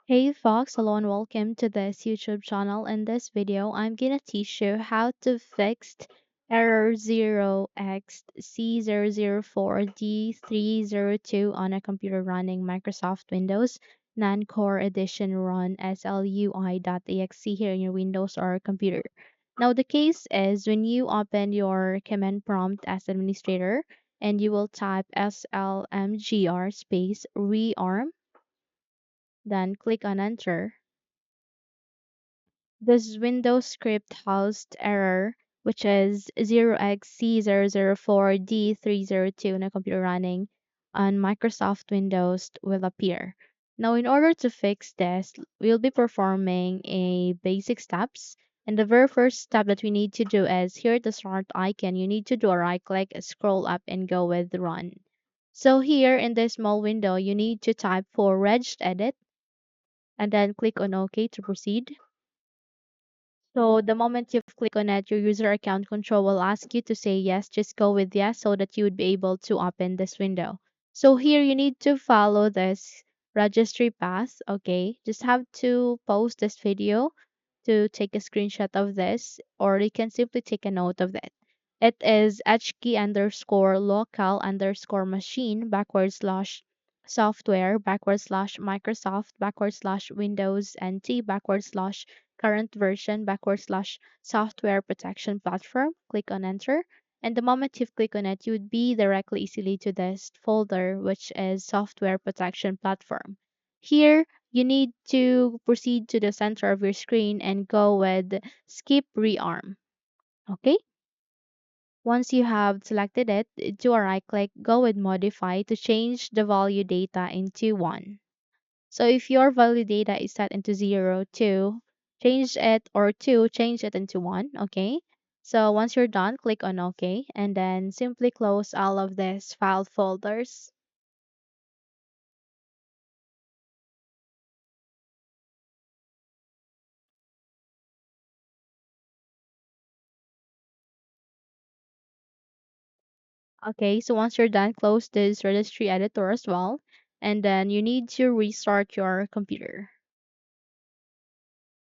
Hey Fox, hello and welcome to this YouTube channel. In this video, I'm gonna teach you how to fix error 0xC004D302 on a computer running Microsoft Windows non-core edition run slui.exe here in your Windows or computer. Now the case is when you open your command prompt as administrator and you will type slmgr space rearm, then click on enter. This Windows script housed error, which is 0xC004D302 in a computer running on Microsoft Windows will appear. Now, in order to fix this, we'll be performing a basic steps. And the very first step that we need to do is here at the start icon, you need to do a right click, scroll up, and go with run. So here in this small window, you need to type for regedit and then click on OK to proceed. So the moment you click on it, your user account control will ask you to say yes, just go with yes so that you would be able to open this window. So here you need to follow this registry path, okay? Just have to pause this video to take a screenshot of this, or you can simply take a note of it. It is hkey underscore local underscore machine backward slash software backward slash Microsoft backward slash Windows NT backward slash current version backward slash software protection platform. Click on enter. And the moment you click on it, you would be directly easily to this folder, which is software protection platform. Here, you need to proceed to the center of your screen and go with skip rearm. Okay? Once you have selected it, do a right click, go with modify to change the value data into 1. So if your value data is set into 0, 2, change it, or 2, change it into 1, okay? So once you're done, click on OK and then simply close all of these file folders. Okay, so once you're done, close this registry editor as well. And then you need to restart your computer.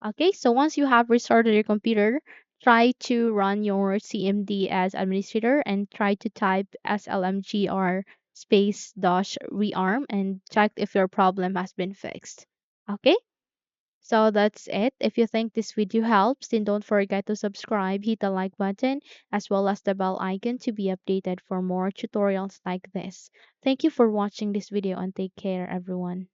Okay, so once you have restarted your computer, try to run your CMD as administrator and try to type slmgr space dash rearm and check if your problem has been fixed. Okay, so that's it. If you think this video helps, then don't forget to subscribe, hit the like button, as well as the bell icon to be updated for more tutorials like this. Thank you for watching this video and take care, everyone.